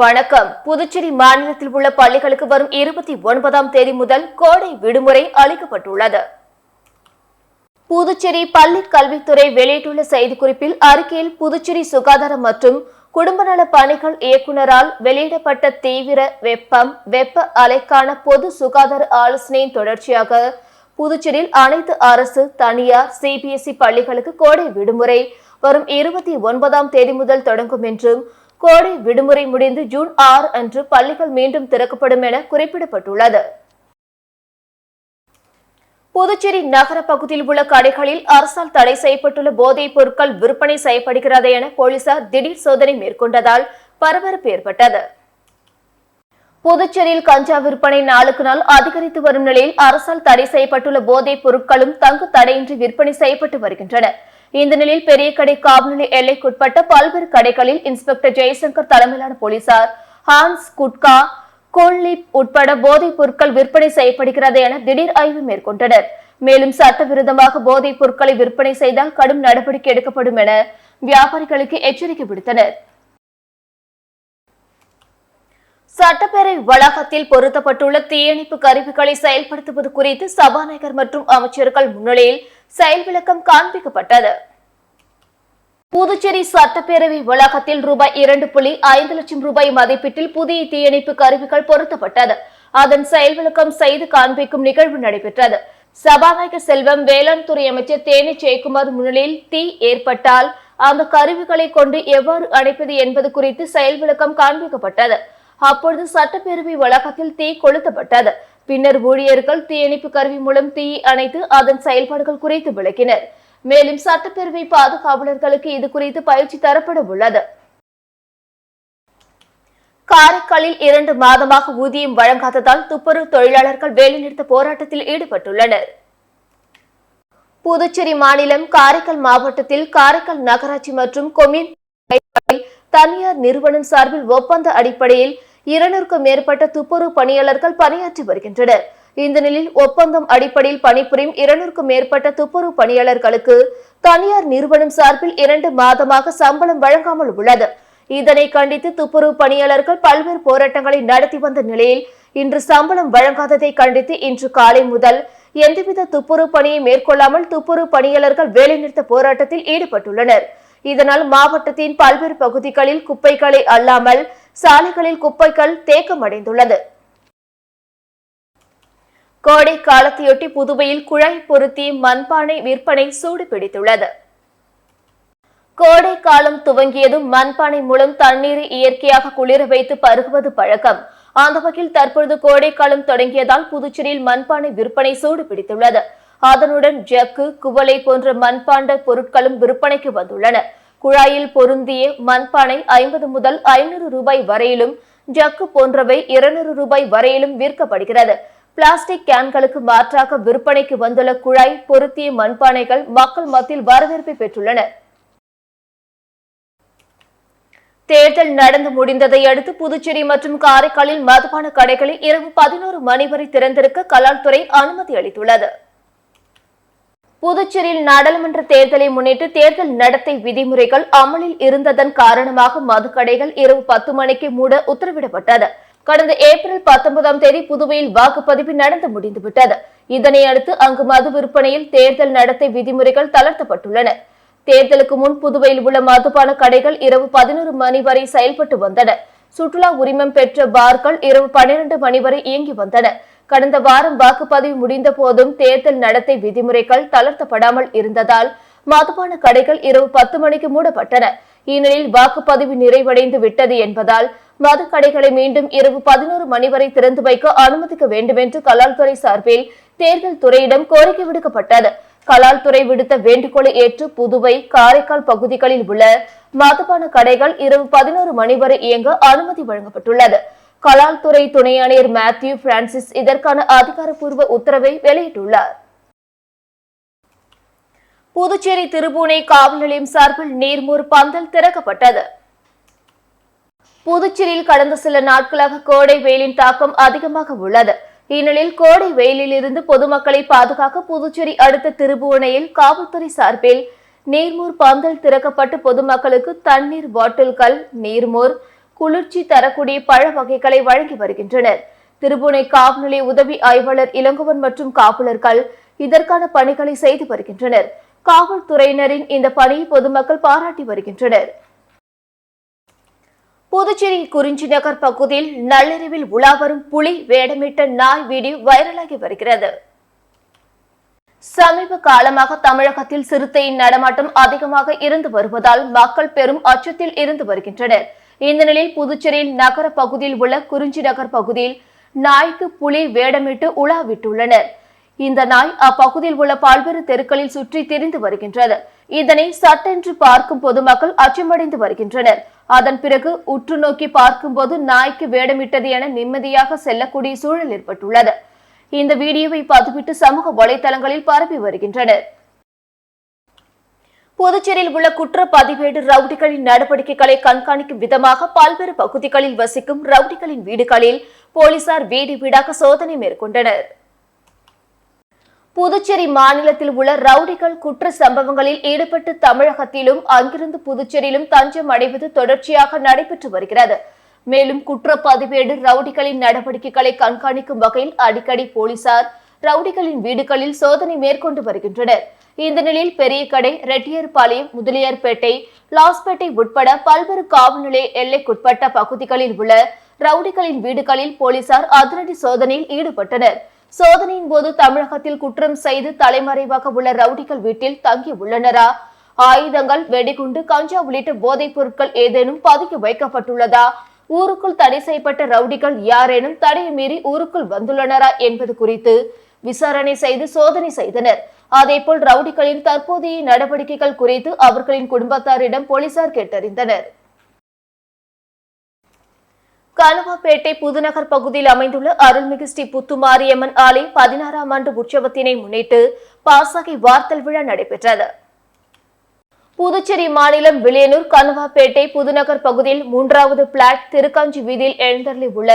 வணக்கம். புதுச்சேரி மாநிலத்தில் உள்ள பள்ளிகளுக்கு வரும் 29ஆம் தேதி முதல் கோடை விடுமுறை அளிக்கப்பட்டுள்ளது. புதுச்சேரி பள்ளி கல்வித்துறை வெளியிட்டுள்ள செய்திக்குறிப்பில் அறிக்கையில் புதுச்சேரி சுகாதார மற்றும் குடும்பநல பணிகள் இயக்குநரால் வெளியிடப்பட்ட தீவிர வெப்ப அலைக்கான பொது சுகாதார ஆலோசனையின் தொடர்ச்சியாக புதுச்சேரியில் அனைத்து அரசு, தனியார், சிபிஎஸ்இ பள்ளிகளுக்கு கோடை விடுமுறை வரும் 29ஆம் தேதி முதல் தொடங்கும் என்றும் கோடை விடுமுறை முடிந்து ஜூன் 6 அன்று பள்ளிகள் மீண்டும் திறக்கப்படும் என குறிப்பிடப்பட்டுள்ளது. புதுச்சேரி நகர பகுதியில் உள்ள கடைகளில் அரசால் தடை செய்யப்பட்டுள்ள போதைப் பொருட்கள் விற்பனை செய்யப்படுகிறது என போலீசார் திடீர் சோதனை மேற்கொண்டதால் பரபரப்பு ஏற்பட்டது. புதுச்சேரியில் கஞ்சா விற்பனை நாளுக்கு நாள் அதிகரித்து வரும் நிலையில் அரசால் தடை செய்யப்பட்டுள்ள போதைப் பொருட்களும் தங்கு தடையின்றி விற்பனை செய்யப்பட்டு வருகின்றன. இந்த நிலையில் பெரிய கடை காவல்நிலைய எல்லைக்குட்பட்ட பல்வேறு கடைகளில் இன்ஸ்பெக்டர் ஜெய்சங்கர் தலைமையிலான போலீசார் ஹான்ஸ், குட்கா, கோல்லிப் உட்பட போதைப் பொருட்கள் விற்பனை செய்யப்படுகிறது என திடீர் ஆய்வு மேற்கொண்டனர். மேலும் சட்டவிரோதமாக போதைப் பொருட்களை விற்பனை செய்தால் கடும் நடவடிக்கை எடுக்கப்படும் என வியாபாரிகளுக்கு எச்சரிக்கை விடுத்தனர். சட்டப்பேரவை வளாகத்தில் பொருத்தப்பட்டுள்ள தீயணைப்பு கருவிகளை செயல்படுத்துவது குறித்து சபாநாயகர் மற்றும் அமைச்சர்கள் முன்னிலையில் செயல் விளக்கம் காண்பிக்கப்பட்டது. புதுச்சேரி சட்டப்பேரவை வளாகத்தில் ரூபாய் 2.5 லட்சம் ரூபாய் மதிப்பீட்டில் புதிய தீயணைப்பு கருவிகள் பொருத்தப்பட்டது. அதன் செயல் விளக்கம் செய்து காண்பிக்கும் நிகழ்வு நடைபெற்றது. சபாநாயகர் செல்வம், வேளாண் துறை அமைச்சர் தேனி ஜெயக்குமார் முன்னிலையில் தீ ஏற்பட்டால் அந்த கருவிகளை கொண்டு எவ்வாறு அணைப்பது என்பது குறித்து செயல் விளக்கம் காண்பிக்கப்பட்டது. அப்பொழுது சட்டப்பேரவை வளாகத்தில் தீ கொளுத்தப்பட்டது. பின்னர் ஊழியர்கள் தீயணைப்பு கருவி மூலம் தீயை அணைத்து அதன் செயல்பாடுகள் குறித்து விளக்கினர். மேலும் சட்டப்பேரவை பாதுகாவலர்களுக்கு இது குறித்து பயிற்சி தரப்பட உள்ளது. காரைக்காலில் 2 மாதமாக ஊதியம் வழங்காததால் துப்புரவு தொழிலாளர்கள் வேலைநிறுத்த போராட்டத்தில் ஈடுபட்டுள்ளனர். புதுச்சேரி மாநிலம் காரைக்கால் மாவட்டத்தில் காரைக்கால் நகராட்சி மற்றும் கொம்யூன் தனியார் நிறுவனம் சார்பில் ஒப்பந்த அடிப்படையில் 200க்கும் மேற்பட்ட துப்புரவு பணியாளர்கள் பணியாற்றி வருகின்றனர். இந்த நிலையில் ஒப்பந்தம் அடிப்படையில் பணிபுரியும் 200க்கும் மேற்பட்ட துப்புரவு பணியாளர்களுக்கு தனியார் நிறுவனம் சார்பில் 2 மாதமாக சம்பளம் வழங்காமல் உள்ளது. இதனை கண்டித்து துப்புரவு பணியாளர்கள் பல்வேறு போராட்டங்களை நடத்தி வந்த நிலையில் இன்று சம்பளம் வழங்காததை கண்டித்து இன்று காலை முதல் எந்தவித துப்புரவு பணியை மேற்கொள்ளாமல் துப்புரவு பணியாளர்கள் வேலைநிறுத்த போராட்டத்தில் ஈடுபட்டுள்ளனர். இதனால் மாவட்டத்தின் பல்வேறு பகுதிகளில் குப்பைகளை அல்லாமல் சாலைகளில் குப்பைகள் தேக்கமடைந்துள்ளது. கோடை காலத்தையொட்டி புதுவையில் குழாய் பொருத்திய மண்பானை விற்பனை சூடு பிடித்துள்ளது. கோடை காலம் துவங்கியதும் மண்பானை மூலம் தண்ணீரை இயற்கையாக குளிர வைத்து பருகுவது பழக்கம். அந்த வகையில் தற்பொழுது கோடை காலம் தொடங்கியதால் புதுச்சேரியில் மண்பானை விற்பனை சூடு பிடித்துள்ளது. அதனுடன் ஜக்கு, குவளை போன்ற மண்பாண்ட பொருட்களும் விற்பனைக்கு வந்துள்ளன. குழாயில் பொருந்திய மண்பானை 50 முதல் 500 ரூபாய் வரையிலும், ஜக்கு போன்றவை 200 ரூபாய் வரையிலும் விற்கப்படுகிறது. பிளாஸ்டிக் கேன்களுக்கு மாற்றாக விற்பனைக்கு வந்துள்ள குழாய் பொருத்திய மண்பானைகள் மக்கள் மத்தியில் வரவேற்பை பெற்றுள்ளன. தேர்தல் நடந்து முடிந்ததை அடுத்து புதுச்சேரி மற்றும் காரைக்காலில் மதுபான கடைகளை இரவு 11 மணி வரை திறந்திருக்க கலால்துறை அனுமதி அளித்துள்ளது. புதுச்சேரியில் நாடாளுமன்ற தேர்தலை முன்னிட்டு தேர்தல் நடத்தை விதிமுறைகள் அமலில் இருந்ததன் காரணமாக மதுக்கடைகள் இரவு 10 மணிக்கு மூட உத்தரவிடப்பட்டது. கடந்த ஏப்ரல் 19ஆம் தேதி புதுவையில் வாக்குப்பதிவு நடந்து முடிந்துவிட்டது. இதனை அடுத்து அங்கு மது விற்பனையில் தேர்தல் நடத்தை விதிமுறைகள் தளர்த்தப்பட்டுள்ளன. தேர்தலுக்கு முன் புதுவையில் உள்ள மதுபான கடைகள் இரவு 11 மணி வரை செயல்பட்டு வந்தன. சுற்றுலா உரிமம் பெற்ற பார்கள் இரவு 12 மணி வரை இயங்கி வந்தன. கடந்த வாரம் வாக்குப்பதிவு முடிந்த போதும் தேர்தல் நடத்தை விதிமுறைகள் தளர்த்தப்படாமல் இருந்ததால் மதுபான கடைகள் இரவு 10 மணிக்கு மூடப்பட்டன. இந்நிலையில் வாக்குப்பதிவு நிறைவடைந்து விட்டது என்பதால் மது கடைகளை மீண்டும் இரவு 11 மணி வரை திறந்து வைக்க அனுமதிக்க வேண்டும் என்று கலால்துறை சார்பில் தேர்தல் துறையிடம் கோரிக்கை விடுக்கப்பட்டது. கலால்துறை விடுத்த வேண்டுகோளை ஏற்று புதுவை, காரைக்கால் பகுதிகளில் உள்ள மதுபான கடைகள் இரவு 11 மணி வரை இயங்க அனுமதி வழங்கப்பட்டுள்ளது. கலால்துறை துணை ஆணையர் மேத்யூ பிரான்சிஸ் இதற்கான அதிகாரப்பூர்வ உத்தரவை வெளியிட்டுள்ளார். புதுச்சேரி திருபுவனை காவல் நிலையம் சார்பில் நீர்மூர் பந்தல் திறக்கப்பட்டது. புதுச்சேரியில் கடந்த சில நாட்களாக கோடை வெயிலின் தாக்கம் அதிகமாக உள்ளது. இந்நிலையில் கோடை வெயிலில் இருந்து பொதுமக்களை பாதுகாக்க புதுச்சேரி அடுத்த திருபுவனையில் காவல்துறை சார்பில் நீர்மூர் பந்தல் திறக்கப்பட்டு பொதுமக்களுக்கு தண்ணீர் பாட்டில்கள், நீர்மோர், குளிர்ச்சி தரக்கூடிய பழ வகைகளை வழங்கி வருகின்றனர். திருபுவனை காவல் நிலைய உதவி ஆய்வாளர் இளங்கோவன் மற்றும் காவலர்கள் இதற்கான பணிகளை செய்து வருகின்றனர். காவல்துறையினரின் இந்த பணியை பொதுமக்கள் பாராட்டி வருகின்றனர். புதுச்சேரி குறிஞ்சி நகர் பகுதியில் நள்ளிரவில் உலாவரும் புலி வேடமிட்ட நாய் வீடியோ வைரலாகி வருகிறது. சமீப காலமாக தமிழகத்தில் சிறுத்தையின் நடமாட்டம் அதிகமாக இருந்து வருவதால் மக்கள் பெரும் அச்சத்தில் இருந்து வருகின்றனர். இந்த நிலையில் புதுச்சேரியில் நகர பகுதியில் உள்ள குறிஞ்சி நகர் பகுதியில் நாய்க்கு புலி வேடமிட்டு உலாவிட்டுள்ளனர். இந்த நாய் அப்பகுதியில் உள்ள பல்வேறு தெருக்களில் சுற்றி திரிந்து வருகின்றது. இதனை சட்டென்று பார்க்கும் பொதுமக்கள் அச்சமடைந்து வருகின்றனர். அதன் பிறகு உற்று நோக்கி பார்க்கும்போது நாய்க்கு வேடமிட்டது என நிம்மதியாக செல்லக்கூடிய சூழல் ஏற்பட்டுள்ளது. இந்த வீடியோவை பதிவிட்டு சமூக வலைதளங்களில் பரப்பி வருகின்றனர். புதுச்சேரியில் உள்ள குற்றப்பதிவேடு ரவுடிகளின் நடவடிக்கைகளை கண்காணிக்கும் விதமாக பல்வேறு பகுதிகளில் வசிக்கும் ரவுடிகளின் வீடுகளில் போலீசார் வீடு வீடாக சோதனை மேற்கொண்டனர். புதுச்சேரி மாநிலத்தில் உள்ள ரவுடிகள் குற்ற சம்பவங்களில் ஈடுபட்டு தமிழகத்திலும் அங்கிருந்து புதுச்சேரியிலும் தஞ்சம் அடைவது தொடர்ச்சியாக நடைபெற்று வருகிறது. மேலும் குற்றப்பதிவேடு ரவுடிகளின் நடவடிக்கைகளை கண்காணிக்கும் வகையில் அடிக்கடி போலீசார் ரவுடிகளின் வீடுகளில் சோதனை மேற்கொண்டு வருகின்றனர். இந்த நிலையில் பெரியகடை, ரெட்டியார்பாளையம், முதலியார்பேட்டை, லாஸ்பேட்டை உட்பட பல்வேறு காவல் நிலைய எல்லைக்குட்பட்ட பகுதிகளில் உள்ள ரவுடிகளின் வீடுகளில் போலீசார் அதிரடி சோதனையில் ஈடுபட்டனர். சோதனையின் போது தமிழகத்தில் குற்றம் செய்து தலைமறைவாக உள்ள ரவுடிகள் வீட்டில் தங்கி உள்ளனரா, ஆயுதங்கள், வெடிகுண்டு, கஞ்சா உள்ளிட்ட போதைப் பொருட்கள் ஏதேனும் பதுக்கி வைக்கப்பட்டுள்ளதா, ஊருக்குள் தடை செய்யப்பட்ட ரவுடிகள் யாரேனும் தடையை மீறி ஊருக்குள் வந்துள்ளனரா என்பது குறித்து விசாரணை செய்து சோதனை செய்தனர். அதேபோல் ரவுடிகளின் தற்போதைய நடவடிக்கைகள் குறித்து அவர்களின் குடும்பத்தாரிடம் போலீசார் கேட்டறிந்தனர். கனுவாப்பேட்டை புதுநகர் பகுதியில் அமைந்துள்ள அருள்மிகு ஸ்ரீ புத்துமாரியம்மன் ஆலய 16ஆம் ஆண்டு உற்சவத்தினை முன்னிட்டு பாசகை வார்த்தல் விழா நடைபெற்றது. புதுச்சேரி மாநிலம் வில்லியனூர் கனுவாப்பேட்டை புதுநகர் பகுதியில் 3வது பிளாட் திருக்காஞ்சி வீதியில் எழுந்தருளி உள்ள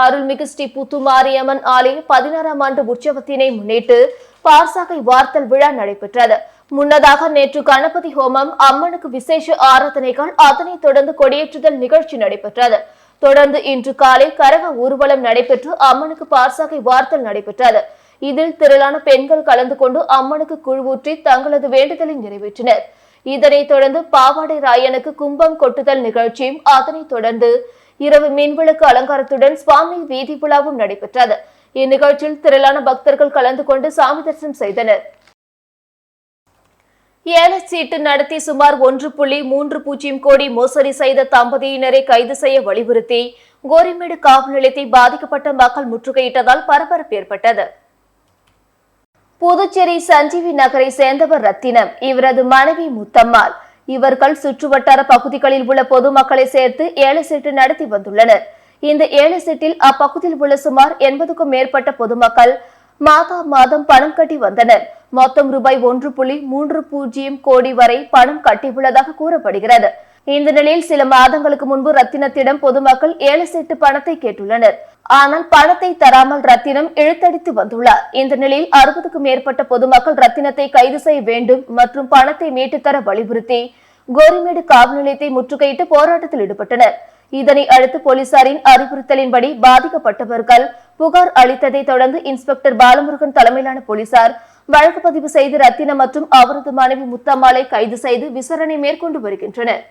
அருள்மிகு ஸ்ரீ புத்துமாரியம்மன் ஆலய 16ஆம் ஆண்டு உற்சவத்தினை முன்னிட்டு பாசகை வார்த்தல் விழா நடைபெற்றது. முன்னதாக நேற்று கணபதி ஹோமம், அம்மனுக்கு விசேஷ ஆராதனைகள், அதனைத் தொடர்ந்து கொடியேற்றுதல் நிகழ்ச்சி நடைபெற்றது. தொடர்ந்து இன்று காலை கரக ஊர்வலம் நடைபெற்று அம்மனுக்கு பாசகை வார்த்தல் நடைபெற்றது. இதில் திரளான பெண்கள் கலந்து கொண்டு அம்மனுக்கு கூழ் ஊற்றி தங்களது வேண்டுதலை நிறைவேற்றினர். இதனைத் தொடர்ந்து பாவாடை ராயனுக்கு கும்பம் கொட்டுதல் நிகழ்ச்சியும், அதனைத் தொடர்ந்து இரவு மின்விளக்கு அலங்காரத்துடன் சுவாமி வீதி விழாவும் நடைபெற்றது. இந்நிகழ்ச்சியில் திரளான பக்தர்கள் கலந்து கொண்டு சாமி தரிசனம் செய்தனர். ஏல சீட்டு நடத்தி சுமார் 1.30 கோடி மோசடி செய்த தம்பதியினரை கைது செய்ய வலியுறுத்தி கோரிமேடு காவல் நிலையத்தை பாதிக்கப்பட்ட மக்கள் முற்றுகையிட்டதால் பரபரப்பு ஏற்பட்டது. புதுச்சேரி சஞ்சீவி நகரை சேர்ந்தவர் ரத்தினம், இவரது மனைவி முத்தம்மாள். இவர்கள் சுற்றுவட்டார பகுதிகளில் உள்ள பொதுமக்களை சேர்த்து ஏல சீட்டு நடத்தி வந்துள்ளனர். இந்த ஏல சீட்டில் அப்பகுதியில் உள்ள சுமார் 80க்கும் மேற்பட்ட பொதுமக்கள் மாதம் பணம் கட்டி வந்தனர். மொத்தம் ரூபாய் 1.30 கோடி வரை பணம் கட்டியுள்ளதாக கூறப்படுகிறது. இந்த நிலையில் சில மாதங்களுக்கு முன்பு ரத்தினத்திடம் பொதுமக்கள் ஏல சீட்டு பணத்தை கேட்டுள்ளனர். ஆனால் பணத்தை தராமல் ரத்தினம் இழுத்தடித்து வந்துள்ளார். இந்த நிலையில் 60க்கும் மேற்பட்ட பொதுமக்கள் ரத்தினத்தை கைது செய்ய வேண்டும் மற்றும் பணத்தை மீட்டு தர வலியுறுத்தி கோரிமேடு காவல் நிலையத்தை முற்றுகையிட்டு போராட்டத்தில் ஈடுபட்டனர். இதனை அடுத்து போலீசாரின் அறிவுறுத்தலின்படி பாதிக்கப்பட்டவர்கள் புகார் அளித்ததை தொடர்ந்து இன்ஸ்பெக்டர் பாலமுருகன் தலைமையிலான போலீசார் வழக்கு பதிவு செய்து ரத்தினம் மற்றும் அவரது மனைவி முத்தம்மாளை கைது செய்து விசாரணை மேற்கொண்டு வருகின்றனர்.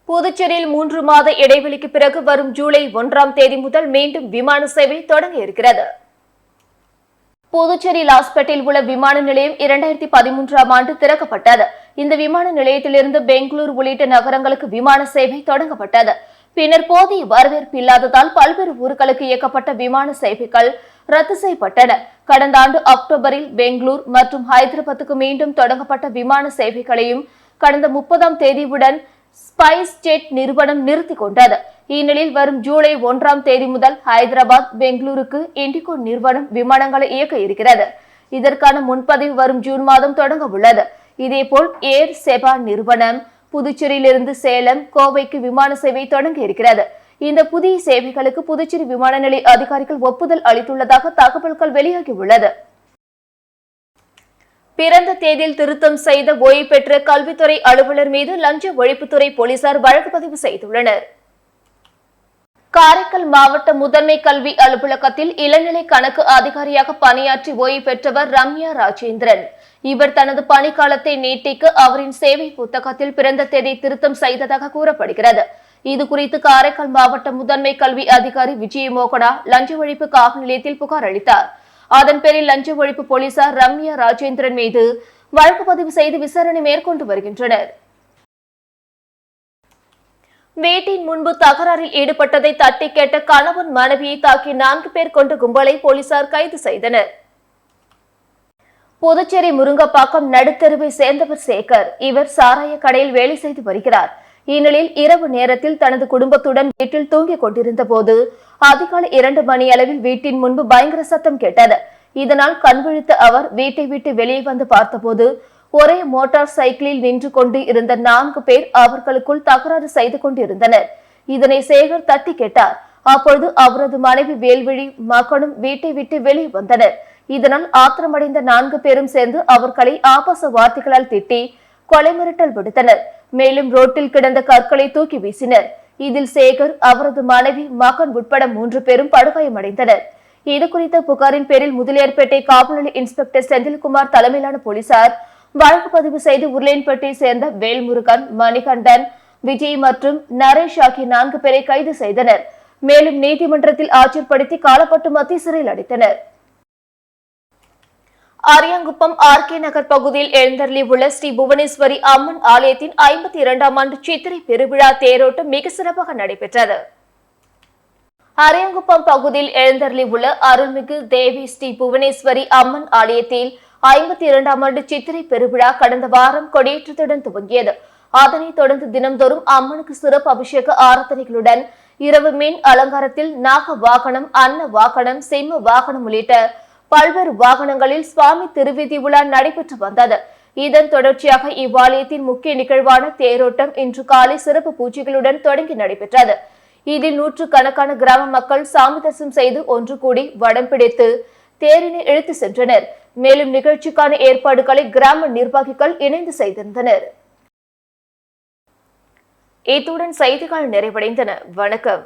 புதுச்சேரியில் 3 மாத இடைவெளிக்கு பிறகு வரும் ஜூலை 1ஆம் தேதி முதல் மீண்டும் விமான சேவை தொடங்க இருக்கிறது. புதுச்சேரி லாஸ்பேட்டையில் உள்ள விமான நிலையம் 2013ஆம் ஆண்டு திறக்கப்பட்டது. இந்த விமான நிலையத்திலிருந்து பெங்களூரு உள்ளிட்ட நகரங்களுக்கு விமான சேவை தொடங்கப்பட்டது. பின்னர் போதிய வரவேற்பு இல்லாததால் பல்வேறு ஊர்களுக்கு இயக்கப்பட்ட விமான சேவைகள் ரத்து செய்யப்பட்டன. கடந்த ஆண்டு அக்டோபரில் பெங்களூர் மற்றும் ஹைதராபாத்துக்கு மீண்டும் தொடங்கப்பட்ட விமான சேவைகளையும் கடந்த 30ஆம் தேதியுடன் ஸ்பைஸ் ஜெட் நிறுவனம் நிறுத்திக் கொண்டது. இந்நிலையில் வரும் ஜூலை 1ஆம் தேதி முதல் ஹைதராபாத், பெங்களூருக்கு இண்டிகோ நிறுவனம் விமானங்களை இயக்க இருக்கிறது. இதற்கான முன்பதிவு வரும் ஜூன் மாதம் தொடங்க உள்ளது. இதேபோல் ஏர் செபா நிறுவனம் புதுச்சேரியிலிருந்து சேலம், கோவைக்கு விமான சேவை தொடங்க இருக்கிறது. இந்த புதிய சேவைகளுக்கு புதுச்சேரி விமான நிலைய அதிகாரிகள் ஒப்புதல் அளித்துள்ளதாக தகவல்கள் வெளியாகியுள்ளது. பிறந்த தேதியில் திருத்தம் செய்த ஓய்வு பெற்ற கல்வித்துறை அலுவலர் மீது லஞ்ச ஒழிப்புத்துறை போலீசார் வழக்கு பதிவு செய்துள்ளனர். காரைக்கால் மாவட்ட முதன்மை கல்வி அலுவலகத்தில் இளநிலை கணக்கு அதிகாரியாக பணியாற்றி ஓய்வு பெற்றவர் ரம்யா ராஜேந்திரன். இவர் தனது பணிக்காலத்தை நீட்டிக்க அவரின் சேவை புத்தகத்தில் பிறந்த தேதி திருத்தம் செய்ததாக கூறப்படுகிறது. இதுகுறித்து காரைக்கால் மாவட்ட முதன்மை கல்வி அதிகாரி விஜயமோகனா லஞ்ச ஒழிப்பு காவல் நிலையத்தில் புகார் அளித்தார். அதன் பேரில் லஞ்ச ஒழிப்பு போலீசார் ரம்யா ராஜேந்திரன் மீது வழக்கு பதிவு செய்து விசாரணை மேற்கொண்டு வருகின்றனர். வீட்டின் முன்பு தகராறில் ஈடுபட்டதை தட்டி கேட்ட கணவன் மனைவியை தாக்கி 4 பேர் கொண்ட கும்பலை போலீசார் கைது செய்தனர். புதுச்சேரி முருங்கப்பாக்கம் நடுத்தெருவை சேர்ந்தவர் சேகர். இவர் சாராய கடையில் வேலை செய்து வருகிறார். இந்நிலையில் இரவு நேரத்தில் தனது குடும்பத்துடன் வீட்டில் தூங்கிக் கொண்டிருந்த போது அதிகாலை 2 மணி அளவில் வீட்டின் முன்பு பயங்கர சத்தம் கேட்டது. இதனால் கண்விழித்த அவர் வீட்டை விட்டு வெளியே வந்து பார்த்தபோது ஒரே மோட்டார் சைக்கிளில் நின்று கொண்டு இருந்த 4 பேர் அவர்களுக்குள் தகராறு செய்து கொண்டிருந்தனர். இதனை சேகர் தட்டி கேட்டார். அப்பொழுது அவரது மனைவி வேல்விழி மகனும் வீட்டை விட்டு வெளியே வந்தனர். இதனால் ஆத்திரமடைந்த 4 பேரும் சேர்ந்து அவர்களை ஆபாச வார்த்தைகளால் திட்டி கொலை மிரட்டல் விடுத்தனர். மேலும் ரோட்டில் கிடந்த கற்களை தூக்கி வீசினர். இதில் சேகர், அவரது மனைவி, மகன் உட்பட 3 பேரும் படுகாயமடைந்தனர். இதுகுறித்த புகாரின் பேரில் முதலியார்பேட்டை காவல் நிலைய இன்ஸ்பெக்டர் செந்தில்குமார் தலைமையிலான போலீசார் வழக்கு பதிவு செய்து உருளையன்பேட்டையை சேர்ந்த வேல்முருகன், மணிகண்டன், விஜய் மற்றும் நரேஷ் ஆகிய 4 பேரை கைது செய்தனர். மேலும் நீதிமன்றத்தில் ஆஜர்படுத்தி காலப்பட்டு மத்திய சிறையில் அடைத்தனர். அரியாங்குப்பம் ஆர்கே நகர் பகுதியில் எழுந்தருளி உள்ள ஸ்ரீ புவனேஸ்வரி அம்மன் ஆலயத்தின் 52ஆம் ஆண்டு சித்திரை பெருவிழா தேரோட்டம் மிக சிறப்பாக நடைபெற்றது. அரியாங்குப்பம் பகுதியில் எழுந்தருளி உள்ள அருள்மிகு தேவி ஸ்ரீ புவனேஸ்வரி அம்மன் ஆலயத்தில் 52ஆம் ஆண்டு சித்திரை பெருவிழா கடந்த வாரம் கொடியேற்றத்துடன் துவங்கியது. அதனைத் தொடர்ந்து தினம்தோறும் அம்மனுக்கு சிறப்பு அபிஷேக ஆராதனைகளுடன் இரவு மீன் அலங்காரத்தில் நாக வாகனம், அன்ன வாகனம், சிம்ம வாகனம் உள்ளிட்ட பல்வேறு வாகனங்களில் சுவாமி திருவீதி உலா நடைபெற்று வந்தது. இதன் தொடர்ச்சியாக இவ்வாலயத்தின் முக்கிய நிகழ்வான தேரோட்டம் இன்று காலை சிறப்பு பூஜைகளுடன் தொடங்கி நடைபெற்றது. இதில் 100கணக்கான கிராம மக்கள் சாமி தரிசனம் செய்து ஒன்று கூடி வடம் பிடித்து தேரினை இழுத்து சென்றனர். மேலும் நிகழ்ச்சிக்கான ஏற்பாடுகளை கிராம நிர்வாகிகள் இணைந்து செய்திருந்தனர். இத்துடன் செய்திகள் நிறைவடைந்தன. வணக்கம்.